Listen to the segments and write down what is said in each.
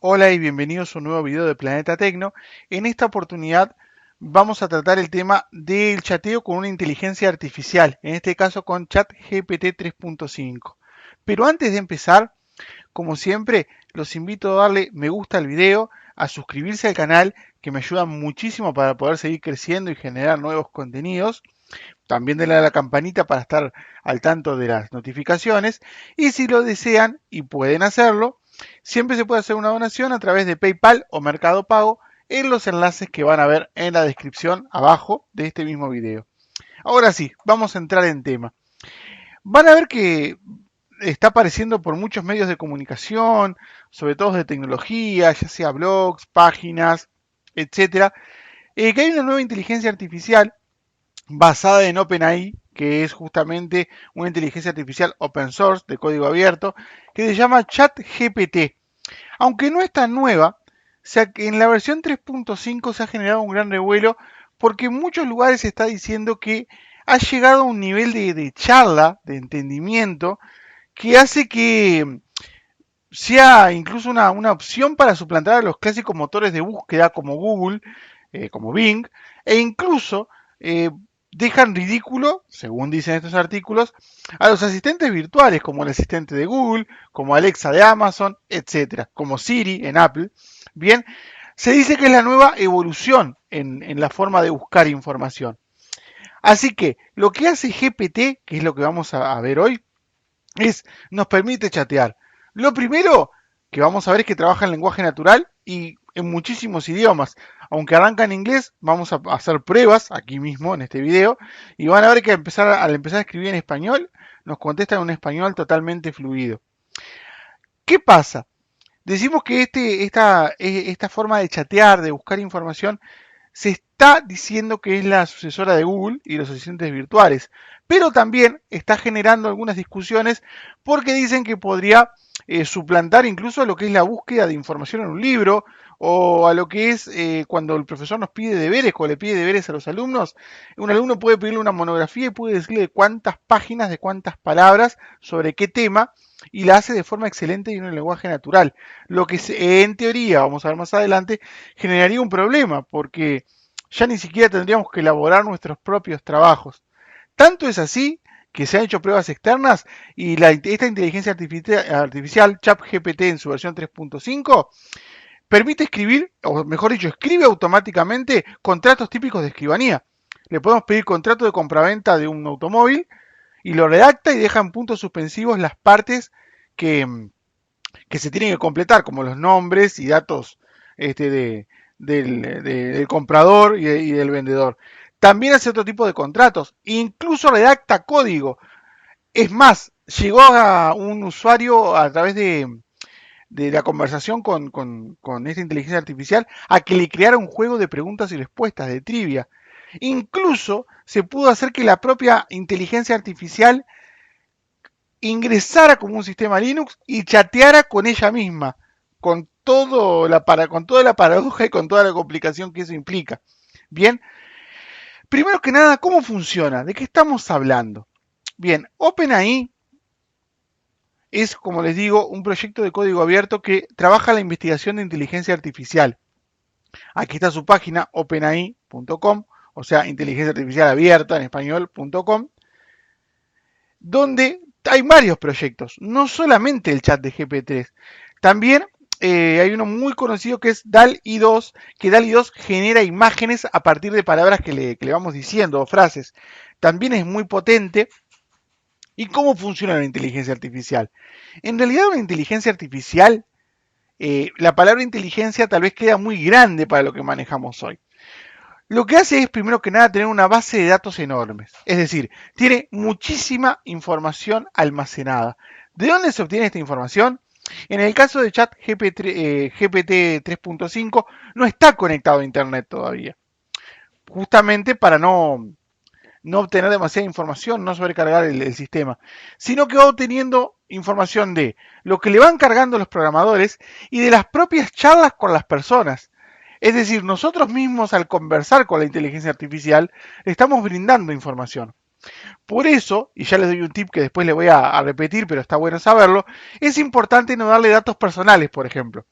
Hola y bienvenidos a un nuevo video de Planeta Tecno. En esta oportunidad vamos a tratar el tema del chateo con una inteligencia artificial, en este caso con ChatGPT 3.5. Pero antes de empezar, como siempre, los invito a darle me gusta al video, a suscribirse al canal, que me ayuda muchísimo para poder seguir creciendo y generar nuevos contenidos. También denle a la campanita para estar al tanto de las notificaciones. Y si lo desean y pueden hacerlo, siempre se puede hacer una donación a través de PayPal o Mercado Pago en los enlaces que van a ver en la descripción abajo de este mismo video. Ahora sí, vamos a entrar en tema. Van a ver que está apareciendo por muchos medios de comunicación, sobre todo de tecnología, ya sea blogs, páginas, etcétera, que hay una nueva inteligencia artificial basada en OpenAI, que es justamente una inteligencia artificial open source de código abierto, que se llama ChatGPT. Aunque no es tan nueva, o sea que en la versión 3.5 se ha generado un gran revuelo porque en muchos lugares se está diciendo que ha llegado a un nivel de charla, de entendimiento, que hace que sea incluso una opción para suplantar a los clásicos motores de búsqueda como Google, como Bing, e incluso eh, dejan ridículo, según dicen estos artículos, a los asistentes virtuales como el asistente de Google, como Alexa de Amazon, etcétera, como Siri en Apple. Bien, se dice que es la nueva evolución en la forma de buscar información. Así que lo que hace GPT, que es lo que vamos a ver hoy, nos permite chatear. Lo primero que vamos a ver es que trabaja en lenguaje natural y en muchísimos idiomas. Aunque arranca en inglés, vamos a hacer pruebas aquí mismo en este video y van a ver que al empezar a escribir en español, nos contesta en un español totalmente fluido. ¿Qué pasa? Decimos que esta forma de chatear, de buscar información, se está diciendo que es la sucesora de Google y los asistentes virtuales, pero también está generando algunas discusiones porque dicen que podría suplantar incluso a lo que es la búsqueda de información en un libro o a lo que es cuando el profesor nos pide deberes, cuando le pide deberes a los alumnos, un alumno puede pedirle una monografía y puede decirle de cuántas páginas, de cuántas palabras, sobre qué tema, y la hace de forma excelente y en un lenguaje natural. Lo que en teoría, vamos a ver más adelante, generaría un problema, porque ya ni siquiera tendríamos que elaborar nuestros propios trabajos. Tanto es así que se han hecho pruebas externas y esta inteligencia artificial, ChatGPT en su versión 3.5, permite escribir, o mejor dicho, escribe automáticamente contratos típicos de escribanía. Le podemos pedir contrato de compraventa de un automóvil y lo redacta y deja en puntos suspensivos las partes que, que se tienen que completar, como los nombres y datos del comprador y del vendedor. También hace otro tipo de contratos, incluso redacta código. Es más, llegó a un usuario a través de la conversación con esta inteligencia artificial a que le creara un juego de preguntas y respuestas, de trivia. Incluso se pudo hacer que la propia inteligencia artificial ingresara como un sistema Linux y chateara con ella misma, con toda la paradoja y con toda la complicación que eso implica. Bien, primero que nada, ¿cómo funciona? ¿De qué estamos hablando? Bien, OpenAI es, como les digo, un proyecto de código abierto que trabaja la investigación de inteligencia artificial. Aquí está su página, openai.com, o sea, inteligencia artificial abierta en español.com, donde hay varios proyectos, no solamente el chat de GP3. También hay uno muy conocido que es DALL-E 2, que DALL-E 2 genera imágenes a partir de palabras que le vamos diciendo o frases. También es muy potente. ¿Y cómo funciona la inteligencia artificial? En realidad una inteligencia artificial, la palabra inteligencia tal vez queda muy grande para lo que manejamos hoy. Lo que hace es, primero que nada, tener una base de datos enormes. Es decir, tiene muchísima información almacenada. ¿De dónde se obtiene esta información? En el caso de chat GPT 3.5 no está conectado a Internet todavía. Justamente para no obtener demasiada información, no sobrecargar el sistema. Sino que va obteniendo información de lo que le van cargando los programadores y de las propias charlas con las personas. Es decir, nosotros mismos al conversar con la inteligencia artificial le estamos brindando información. Por eso, y ya les doy un tip que después le voy a repetir, pero está bueno saberlo, es importante no darle datos personales, por ejemplo.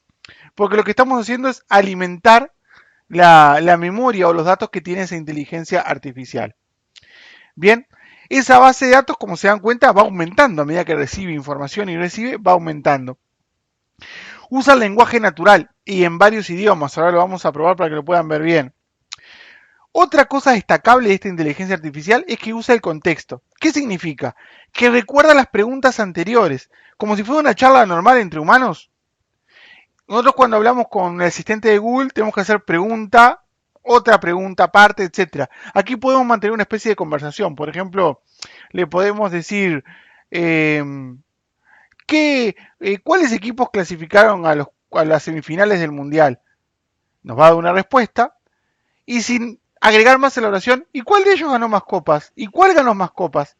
porque lo que estamos haciendo es alimentar la memoria o los datos que tiene esa inteligencia artificial. Bien, esa base de datos, como se dan cuenta, va aumentando a medida que recibe información y recibe, va aumentando. Usa el lenguaje natural y en varios idiomas. Ahora lo vamos a probar para que lo puedan ver bien. Otra cosa destacable de esta inteligencia artificial es que usa el contexto. ¿Qué significa? Que recuerda las preguntas anteriores, como si fuera una charla normal entre humanos. Nosotros cuando hablamos con el asistente de Google tenemos que hacer pregunta, otra pregunta aparte, etc. Aquí podemos mantener una especie de conversación. Por ejemplo, le podemos decir eh, ¿cuáles equipos clasificaron a las semifinales del Mundial? Nos va a dar una respuesta y sin agregar más elaboración, ¿y cuál de ellos ganó más copas? ¿Y cuál ganó más copas?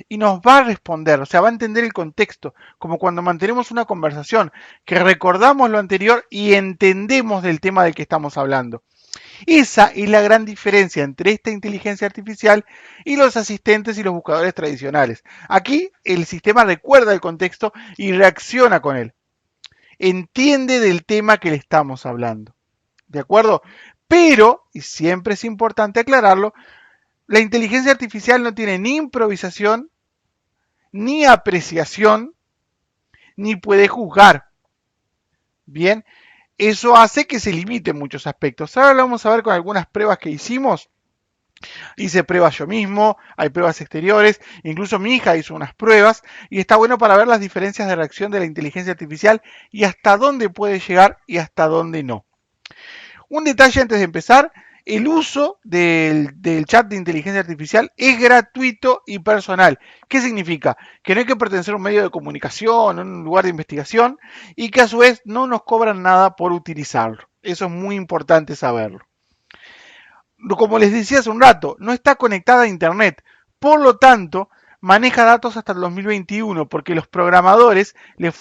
Y nos va a responder, o sea, va a entender el contexto, como cuando mantenemos una conversación, que recordamos lo anterior y entendemos del tema del que estamos hablando. Esa es la gran diferencia entre esta inteligencia artificial y los asistentes y los buscadores tradicionales. Aquí el sistema recuerda el contexto y reacciona con él. Entiende del tema que le estamos hablando. ¿De acuerdo? Pero, y siempre es importante aclararlo, la inteligencia artificial no tiene ni improvisación, ni apreciación, ni puede juzgar. Bien, eso hace que se limite en muchos aspectos. Ahora lo vamos a ver con algunas pruebas que hicimos. Hice pruebas yo mismo, hay pruebas exteriores, incluso mi hija hizo unas pruebas y está bueno para ver las diferencias de reacción de la inteligencia artificial y hasta dónde puede llegar y hasta dónde no. Un detalle antes de empezar, el uso del chat de inteligencia artificial es gratuito y personal. ¿Qué significa? Que no hay que pertenecer a un medio de comunicación, a un lugar de investigación y que a su vez no nos cobran nada por utilizarlo. Eso es muy importante saberlo. Como les decía hace un rato, no está conectada a Internet. Por lo tanto, maneja datos hasta el 2021 porque los programadores le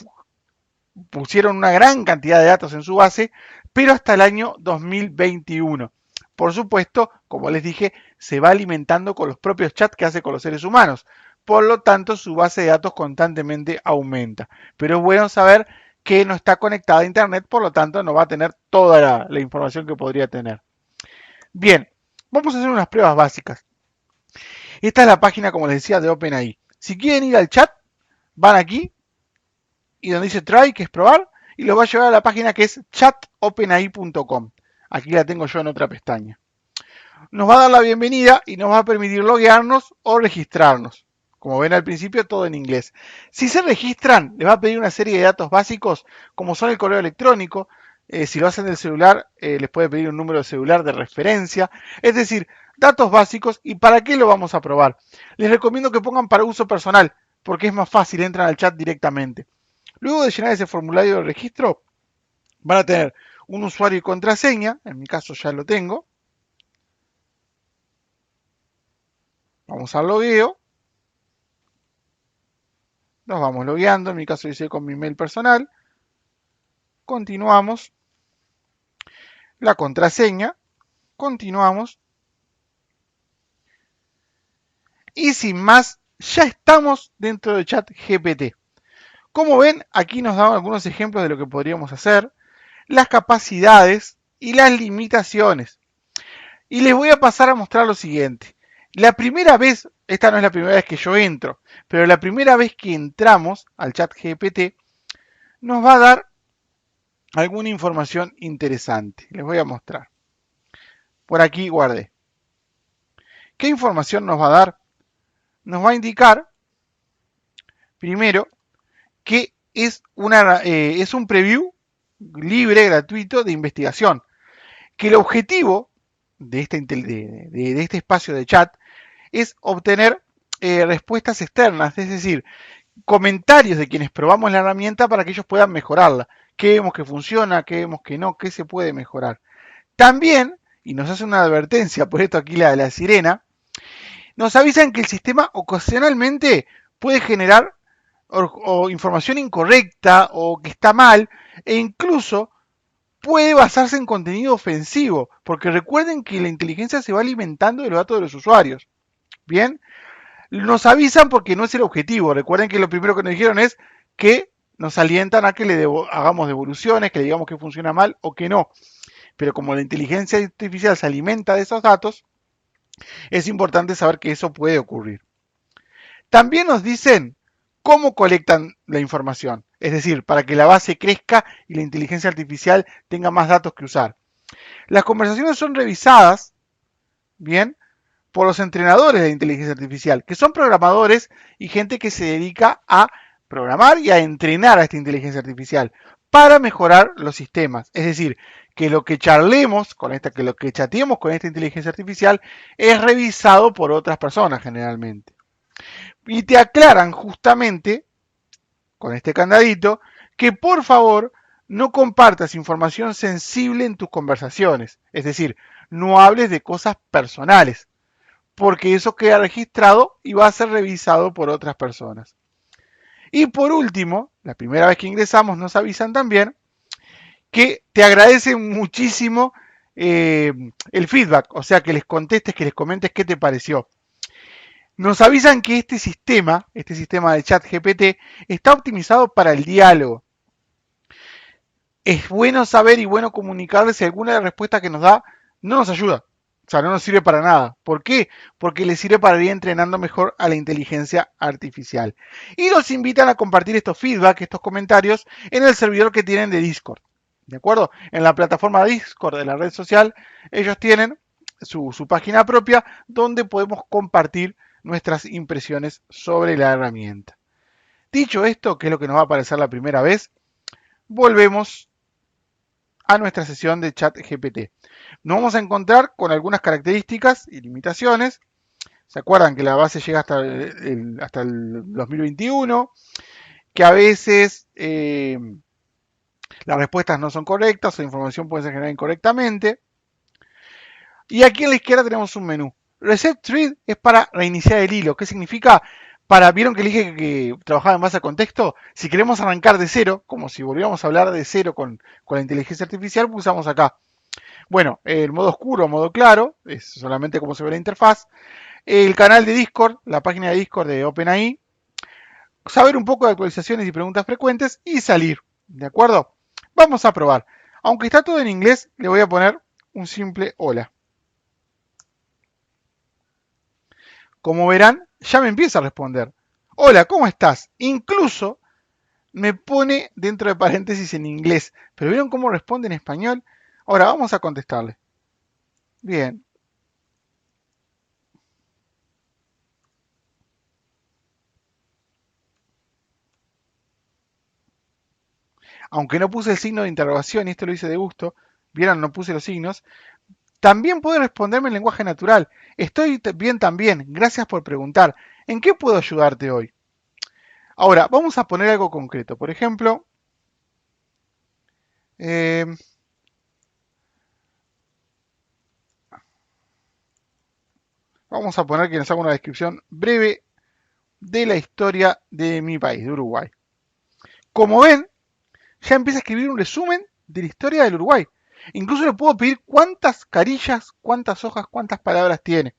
pusieron una gran cantidad de datos en su base, pero hasta el año 2021. Por supuesto, como les dije, se va alimentando con los propios chats que hace con los seres humanos. Por lo tanto, su base de datos constantemente aumenta. Pero es bueno saber que no está conectada a Internet, por lo tanto, no va a tener toda la información que podría tener. Bien, vamos a hacer unas pruebas básicas. Esta es la página, como les decía, de OpenAI. Si quieren ir al chat, van aquí y donde dice try, que es probar, y los va a llevar a la página que es chatopenai.com. Aquí la tengo yo en otra pestaña. Nos va a dar la bienvenida y nos va a permitir loguearnos o registrarnos. Como ven al principio, todo en inglés. Si se registran, les va a pedir una serie de datos básicos, como son el correo electrónico. Si lo hacen del celular, les puede pedir un número de celular de referencia. Es decir, datos básicos. ¿Y para qué lo vamos a probar? Les recomiendo que pongan para uso personal, porque es más fácil, entran al chat directamente. Luego de llenar ese formulario de registro, van a tener un usuario y contraseña. En mi caso ya lo tengo. Vamos al logueo. Nos vamos logueando. En mi caso hice con mi mail personal. Continuamos. La contraseña. Continuamos. Y sin más, ya estamos dentro del chat GPT. Como ven, aquí nos dan algunos ejemplos de lo que podríamos hacer, las capacidades y las limitaciones. Y les voy a pasar a mostrar lo siguiente. La primera vez, esta no es la primera vez que yo entro, pero la primera vez que entramos al chat GPT, nos va a dar alguna información interesante. Les voy a mostrar. Por aquí guardé. ¿Qué información nos va a dar? Nos va a indicar, primero, que es un preview libre, gratuito de investigación. Que el objetivo de este espacio de chat es obtener respuestas externas, es decir, comentarios de quienes probamos la herramienta para que ellos puedan mejorarla. ¿Qué vemos que funciona? ¿Qué vemos que no? ¿Qué se puede mejorar? También, y nos hace una advertencia, por esto aquí la sirena, nos avisan que el sistema ocasionalmente puede generar o información incorrecta o que está mal e incluso puede basarse en contenido ofensivo, porque recuerden que la inteligencia se va alimentando de los datos de los usuarios. Bien, nos avisan porque no es el objetivo. Recuerden que lo primero que nos dijeron es que nos alientan a que hagamos devoluciones, que le digamos que funciona mal o que no. Pero como la inteligencia artificial se alimenta de esos datos, es importante saber que eso puede ocurrir. También nos dicen cómo colectan la información, es decir, para que la base crezca y la inteligencia artificial tenga más datos que usar. Las conversaciones son revisadas, bien, por los entrenadores de inteligencia artificial, que son programadores y gente que se dedica a programar y a entrenar a esta inteligencia artificial para mejorar los sistemas. Es decir, que lo que charlemos con esta, que lo que chateemos con esta inteligencia artificial es revisado por otras personas generalmente. Y te aclaran justamente, con este candadito, que por favor no compartas información sensible en tus conversaciones. Es decir, no hables de cosas personales, porque eso queda registrado y va a ser revisado por otras personas. Y por último, la primera vez que ingresamos nos avisan también que te agradecen muchísimo el feedback, o sea, que les contestes, que les comentes qué te pareció. Nos avisan que este sistema de chat GPT, está optimizado para el diálogo. Es bueno saber y bueno comunicarles si alguna de las respuestas que nos da no nos ayuda. O sea, no nos sirve para nada. ¿Por qué? Porque le sirve para ir entrenando mejor a la inteligencia artificial. Y los invitan a compartir estos feedback, estos comentarios, en el servidor que tienen de Discord. ¿De acuerdo? En la plataforma Discord de la red social, ellos tienen su página propia donde podemos compartir nuestras impresiones sobre la herramienta. Dicho esto, que es lo que nos va a aparecer la primera vez, volvemos a nuestra sesión de chat GPT. Nos vamos a encontrar con algunas características y limitaciones. ¿Se acuerdan que la base llega hasta el 2021? Que a veces las respuestas no son correctas o la información puede ser generada incorrectamente. Y aquí a la izquierda tenemos un menú. Reset Thread es para reiniciar el hilo. ¿Qué significa? ¿Vieron que dije que trabajaba en base a contexto? Si queremos arrancar de cero, como si volviéramos a hablar de cero con la inteligencia artificial, pulsamos acá. Bueno, el modo oscuro, modo claro, es solamente como se ve la interfaz. El canal de Discord, la página de Discord de OpenAI. Saber un poco de actualizaciones y preguntas frecuentes y salir. ¿De acuerdo? Vamos a probar. Aunque está todo en inglés, le voy a poner un simple hola. Como verán, ya me empieza a responder. Hola, ¿cómo estás? Incluso me pone dentro de paréntesis en inglés. Pero ¿vieron cómo responde en español? Ahora vamos a contestarle. Bien. Aunque no puse el signo de interrogación y esto lo hice de gusto, vieron, no puse los signos, también puede responderme en lenguaje natural. Estoy bien también, gracias por preguntar. ¿En qué puedo ayudarte hoy? Ahora, vamos a poner algo concreto. Por ejemplo, vamos a poner que nos haga una descripción breve de la historia de mi país, de Uruguay. Como ven, ya empieza a escribir un resumen de la historia del Uruguay. Incluso le puedo pedir cuántas carillas, cuántas hojas, cuántas palabras tiene.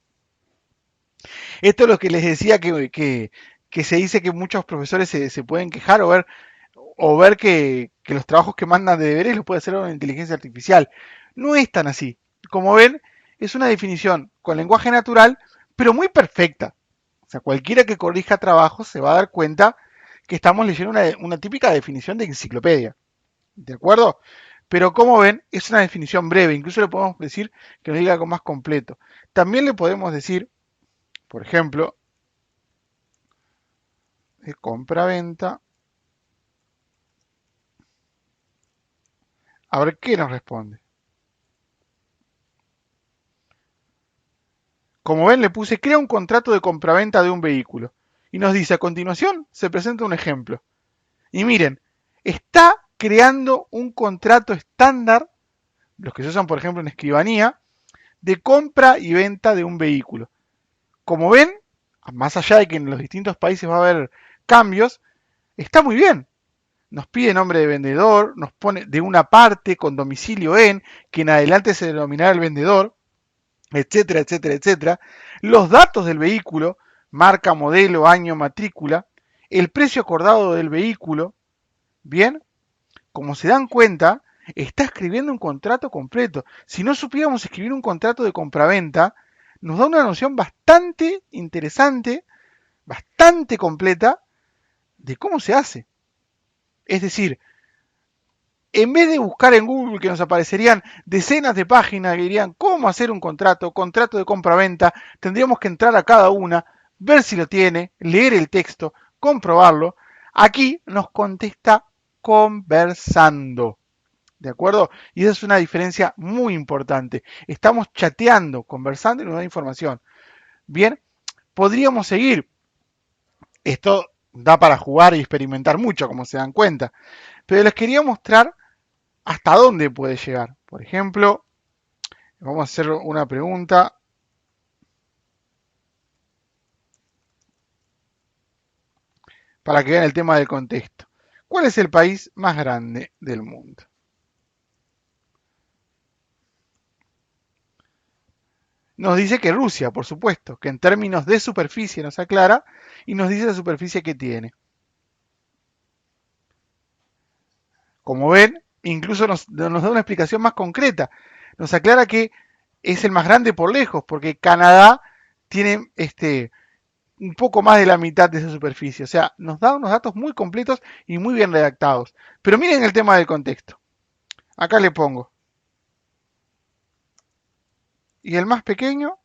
Esto es lo que les decía que se dice que muchos profesores se pueden quejar o ver que los trabajos que mandan de deberes los puede hacer una inteligencia artificial. No es tan así. Como ven, es una definición con lenguaje natural, pero muy perfecta. O sea, cualquiera que corrija trabajos se va a dar cuenta que estamos leyendo una típica definición de enciclopedia. ¿De acuerdo? Pero como ven, es una definición breve. Incluso le podemos decir que nos diga algo más completo. También le podemos decir, por ejemplo, de compra-venta. A ver qué nos responde. Como ven, le puse crea un contrato de compraventa de un vehículo. Y nos dice a continuación, se presenta un ejemplo. Y miren, está creando un contrato estándar, los que se usan por ejemplo en escribanía, de compra y venta de un vehículo. Como ven, más allá de que en los distintos países va a haber cambios, está muy bien. Nos pide nombre de vendedor, nos pone de una parte con domicilio en, que en adelante se denominará el vendedor, etcétera, etcétera, etcétera. Los datos del vehículo, marca, modelo, año, matrícula, el precio acordado del vehículo, Bien, como se dan cuenta, está escribiendo un contrato completo. Si no supiéramos escribir un contrato de compraventa, nos da una noción bastante interesante, bastante completa de cómo se hace. Es decir, en vez de buscar en Google que nos aparecerían decenas de páginas que dirían cómo hacer un contrato, contrato de compra-venta, tendríamos que entrar a cada una, ver si lo tiene, leer el texto, comprobarlo. Aquí nos contesta conversando. ¿De acuerdo? Y esa es una diferencia muy importante. Estamos chateando, conversando y nos da información. Bien, podríamos seguir. Esto da para jugar y experimentar mucho, como se dan cuenta. Pero les quería mostrar hasta dónde puede llegar. Por ejemplo, vamos a hacer una pregunta. Para que vean el tema del contexto. ¿Cuál es el país más grande del mundo? Nos dice que Rusia, por supuesto, que en términos de superficie nos aclara y nos dice la superficie que tiene. Como ven, incluso nos da una explicación más concreta. Nos aclara que es el más grande por lejos, porque Canadá tiene un poco más de la mitad de esa superficie. O sea, nos da unos datos muy completos y muy bien redactados. Pero miren el tema del contexto. Acá le pongo. Y el más pequeño,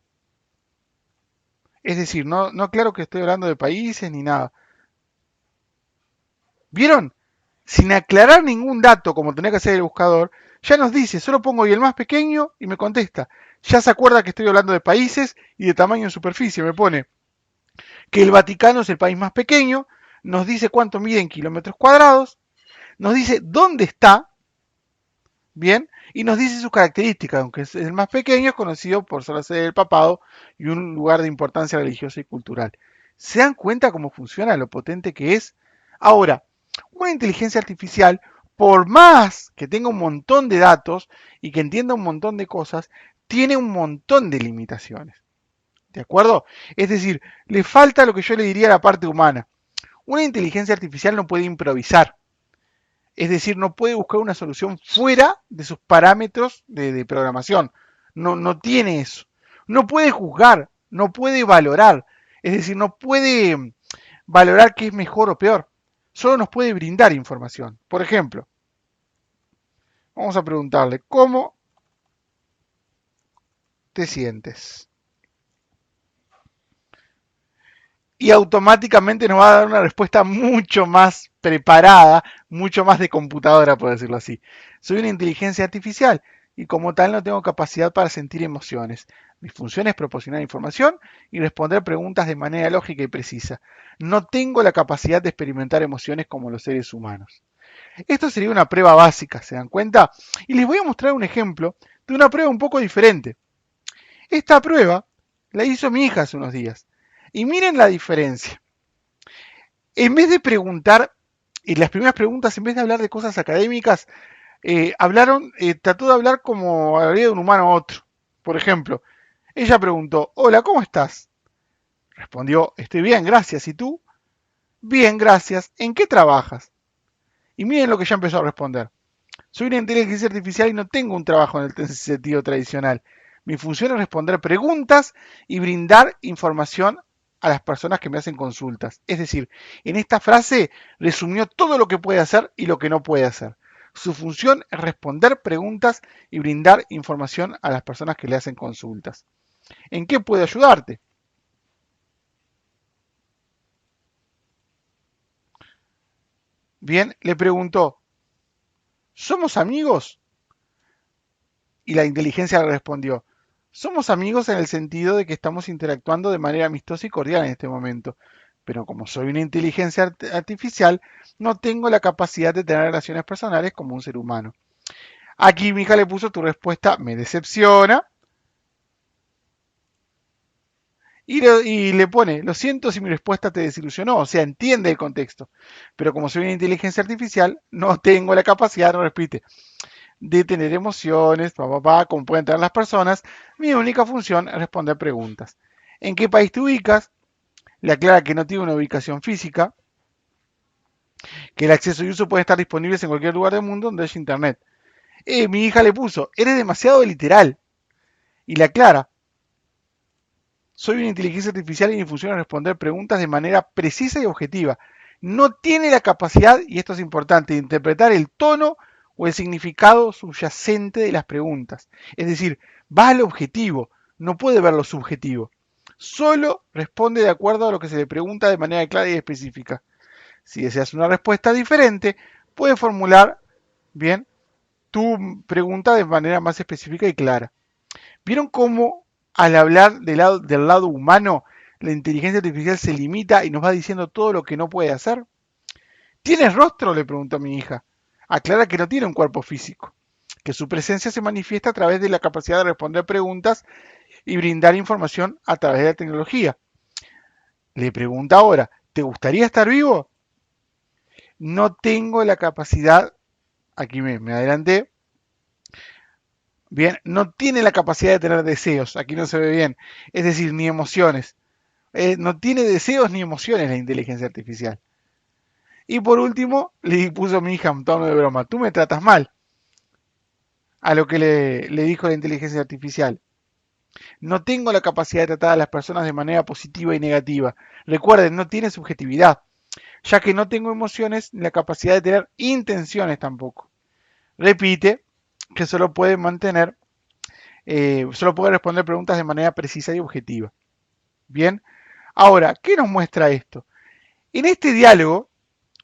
es decir, no claro que estoy hablando de países ni nada. ¿Vieron? Sin aclarar ningún dato, como tenía que hacer el buscador, ya nos dice, solo pongo y el más pequeño y me contesta. Ya se acuerda que estoy hablando de países y de tamaño en superficie. Me pone que el Vaticano es el país más pequeño, nos dice cuánto mide en kilómetros cuadrados, nos dice dónde está, bien, y nos dice sus características, aunque es el más pequeño, es conocido por ser la sede del papado y un lugar de importancia religiosa y cultural. ¿Se dan cuenta cómo funciona, lo potente que es? Ahora, una inteligencia artificial, por más que tenga un montón de datos y que entienda un montón de cosas, tiene un montón de limitaciones. ¿De acuerdo? Es decir, le falta lo que yo le diría a la parte humana. Una inteligencia artificial no puede improvisar. Es decir, no puede buscar una solución fuera de sus parámetros de programación. No tiene eso. No puede juzgar, no puede valorar. Es decir, no puede valorar qué es mejor o peor. Solo nos puede brindar información. Por ejemplo, vamos a preguntarle, ¿cómo te sientes? Y automáticamente nos va a dar una respuesta mucho más preparada, mucho más de computadora, por decirlo así. Soy una inteligencia artificial y como tal no tengo capacidad para sentir emociones. Mi función es proporcionar información y responder preguntas de manera lógica y precisa. No tengo la capacidad de experimentar emociones como los seres humanos. Esto sería una prueba básica, ¿se dan cuenta? Y les voy a mostrar un ejemplo de una prueba un poco diferente. Esta prueba la hizo mi hija hace unos días. Y miren la diferencia. En vez de preguntar, y las primeras preguntas, en vez de hablar de cosas académicas, trató de hablar como hablaría de un humano a otro. Por ejemplo, ella preguntó, hola, ¿cómo estás? Respondió, estoy bien, gracias. ¿Y tú? Bien, gracias. ¿En qué trabajas? Y miren lo que ya empezó a responder. Soy una inteligencia artificial y no tengo un trabajo en el sentido tradicional. Mi función es responder preguntas y brindar información a las personas que me hacen consultas. Es decir, en esta frase resumió todo lo que puede hacer y lo que no puede hacer. Su función es responder preguntas y brindar información a las personas que le hacen consultas. ¿En qué puede ayudarte? Bien, le preguntó, ¿somos amigos? Y la inteligencia le respondió, somos amigos en el sentido de que estamos interactuando de manera amistosa y cordial en este momento, pero como soy una inteligencia artificial, no tengo la capacidad de tener relaciones personales como un ser humano. Aquí mi hija le puso tu respuesta me decepciona y le pone, lo siento si mi respuesta te desilusionó, o sea, entiende el contexto, pero como soy una inteligencia artificial, no tengo la capacidad, no repite, de tener emociones, como pueden tener las personas, mi única función es responder preguntas. ¿En qué país te ubicas? Le aclara que no tiene una ubicación física. que el acceso y uso pueden estar disponibles en cualquier lugar del mundo donde haya internet. Mi hija le puso, eres demasiado literal. Y la aclara, soy una inteligencia artificial y mi función es responder preguntas de manera precisa y objetiva. No tiene la capacidad, y esto es importante, de interpretar el tono o el significado subyacente de las preguntas. Es decir, va al objetivo, no puede ver lo subjetivo. Solo responde de acuerdo a lo que se le pregunta de manera clara y específica. Si deseas una respuesta diferente, puedes formular bien tu pregunta de manera más específica y clara. ¿Vieron cómo al hablar del lado humano, la inteligencia artificial se limita y nos va diciendo todo lo que no puede hacer? ¿Tienes rostro?, le preguntó a mi hija. Aclara que no tiene un cuerpo físico, que su presencia se manifiesta a través de la capacidad de responder preguntas y brindar información a través de la tecnología. Le pregunta ahora, ¿te gustaría estar vivo? No tengo la capacidad, aquí me adelanté, bien, no tiene la capacidad de tener deseos, aquí no se ve bien, es decir, ni emociones. No tiene deseos ni emociones la inteligencia artificial. Y por último, le puso a mi hija un tono de broma, tú me tratas mal, a lo que le dijo la inteligencia artificial. No tengo la capacidad de tratar a las personas de manera positiva y negativa. Recuerden, no tiene subjetividad, ya que no tengo emociones ni la capacidad de tener intenciones tampoco. Repite que solo puede responder preguntas de manera precisa y objetiva. Bien, ahora, ¿qué nos muestra esto? En este diálogo,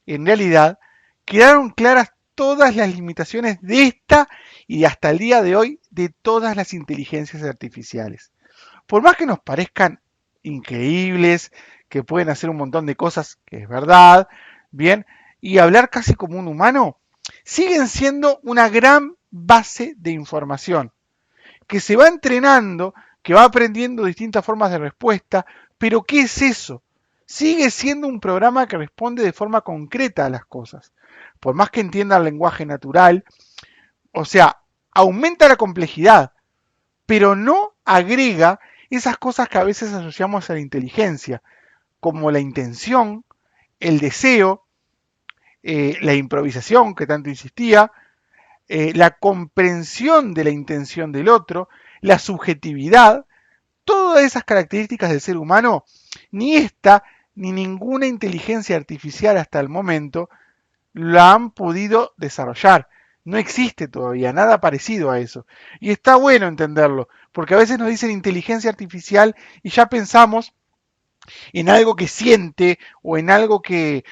en realidad, quedaron claras todas las limitaciones de esta y hasta el día de hoy de todas las inteligencias artificiales. Por más que nos parezcan increíbles, que pueden hacer un montón de cosas, que es verdad, bien, y hablar casi como un humano, siguen siendo una gran base de información, que se va entrenando, que va aprendiendo distintas formas de respuesta, pero ¿qué es eso? Sigue siendo un programa que responde de forma concreta a las cosas. Por más que entienda el lenguaje natural, o sea, aumenta la complejidad, pero no agrega esas cosas que a veces asociamos a la inteligencia, como la intención, el deseo, la improvisación que tanto insistía, la comprensión de la intención del otro, la subjetividad, todas esas características del ser humano, ni esta ni ninguna inteligencia artificial hasta el momento la han podido desarrollar. No existe todavía nada parecido a eso. Y está bueno entenderlo, porque a veces nos dicen inteligencia artificial y ya pensamos en algo que siente o en algo que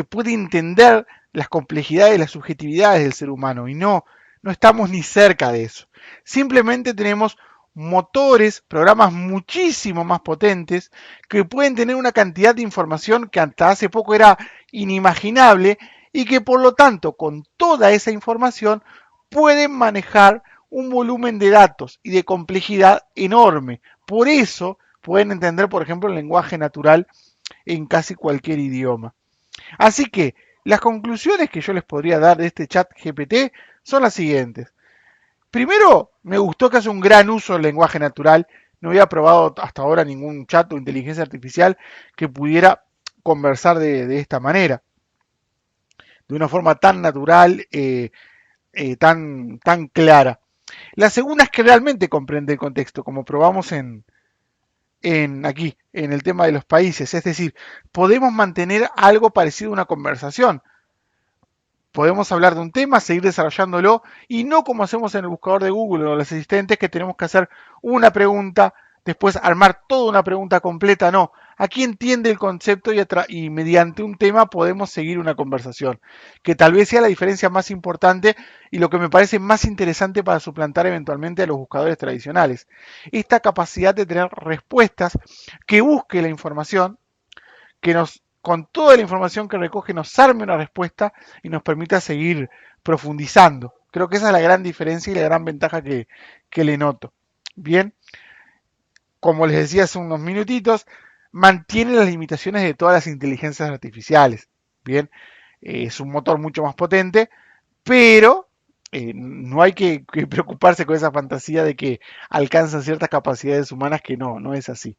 puede entender las complejidades, las subjetividades del ser humano. Y no, no estamos ni cerca de eso. Simplemente tenemos motores, programas muchísimo más potentes que pueden tener una cantidad de información que hasta hace poco era inimaginable y que por lo tanto con toda esa información pueden manejar un volumen de datos y de complejidad enorme. Por eso pueden entender, por ejemplo, el lenguaje natural en casi cualquier idioma. Así que las conclusiones que yo les podría dar de este chat GPT son las siguientes. Primero, me gustó que hace un gran uso del lenguaje natural. No había probado hasta ahora ningún chat o inteligencia artificial que pudiera conversar de esta manera, de una forma tan natural, tan clara. La segunda es que realmente comprende el contexto, como probamos aquí, en el tema de los países. Es decir, podemos mantener algo parecido a una conversación. Podemos hablar de un tema, seguir desarrollándolo y no como hacemos en el buscador de Google o los asistentes que tenemos que hacer una pregunta, después armar toda una pregunta completa. No, aquí entiende el concepto y mediante un tema podemos seguir una conversación, que tal vez sea la diferencia más importante y lo que me parece más interesante para suplantar eventualmente a los buscadores tradicionales. Esta capacidad de tener respuestas que busque la información, que con toda la información que recoge nos arme una respuesta y nos permita seguir profundizando. Creo que esa es la gran diferencia y la gran ventaja que le noto. Bien, como les decía hace unos minutitos, mantiene las limitaciones de todas las inteligencias artificiales. Bien, es un motor mucho más potente, pero no hay que preocuparse con esa fantasía de que alcanzan ciertas capacidades humanas que no es así.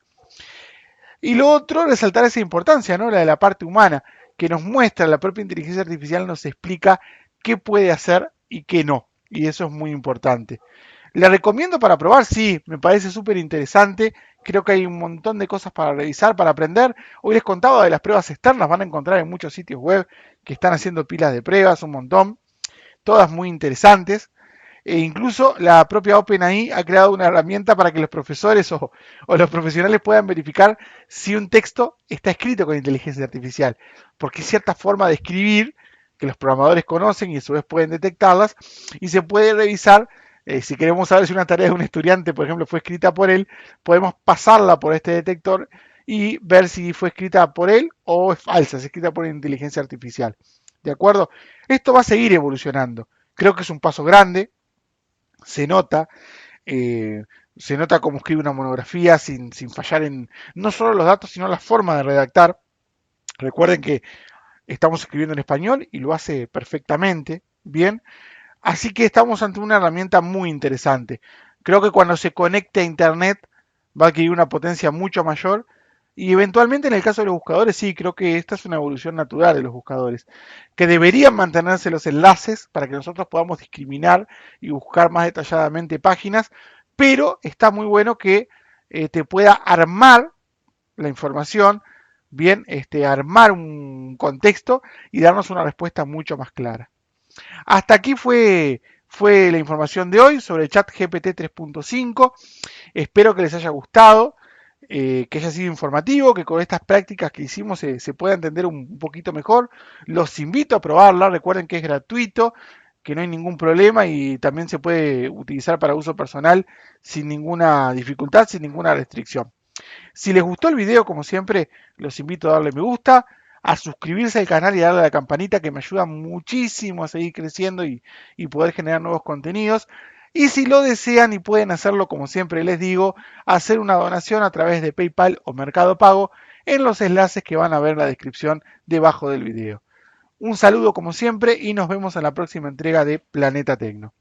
Y lo otro, resaltar esa importancia, ¿no? La de la parte humana, que nos muestra, la propia inteligencia artificial nos explica qué puede hacer y qué no. Y eso es muy importante. ¿Le recomiendo para probar? Sí, me parece súper interesante. Creo que hay un montón de cosas para revisar, para aprender. Hoy les contaba de las pruebas externas, van a encontrar en muchos sitios web que están haciendo pilas de pruebas, un montón, todas muy interesantes. E incluso la propia OpenAI ha creado una herramienta para que los profesores o los profesionales puedan verificar si un texto está escrito con inteligencia artificial, porque hay cierta forma de escribir que los programadores conocen y a su vez pueden detectarlas y se puede revisar. Si queremos saber si una tarea de un estudiante, por ejemplo, fue escrita por él, podemos pasarla por este detector y ver si fue escrita por él o es falsa, es escrita por inteligencia artificial. ¿De acuerdo? Esto va a seguir evolucionando. Creo que es un paso grande, se nota, eh, se nota cómo escribe una monografía sin fallar en no solo los datos, sino la forma de redactar. Recuerden que estamos escribiendo en español y lo hace perfectamente, bien. Así que estamos ante una herramienta muy interesante. Creo que cuando se conecte a Internet va a adquirir una potencia mucho mayor. Y eventualmente en el caso de los buscadores, sí, creo que esta es una evolución natural de los buscadores, que deberían mantenerse los enlaces para que nosotros podamos discriminar y buscar más detalladamente páginas, pero está muy bueno que te pueda armar la información, bien, armar un contexto y darnos una respuesta mucho más clara. Hasta aquí fue la información de hoy sobre ChatGPT 3.5. Espero que les haya gustado, que haya sido informativo, que con estas prácticas que hicimos se pueda entender un poquito mejor. Los invito a probarla, recuerden que es gratuito, que no hay ningún problema y también se puede utilizar para uso personal sin ninguna dificultad, sin ninguna restricción. Si les gustó el video, como siempre, los invito a darle me gusta, a suscribirse al canal y a darle a la campanita que me ayuda muchísimo a seguir creciendo y poder generar nuevos contenidos. Y si lo desean y pueden hacerlo, como siempre les digo, hacer una donación a través de PayPal o Mercado Pago en los enlaces que van a ver en la descripción debajo del video. Un saludo como siempre y nos vemos en la próxima entrega de Planeta Tecno.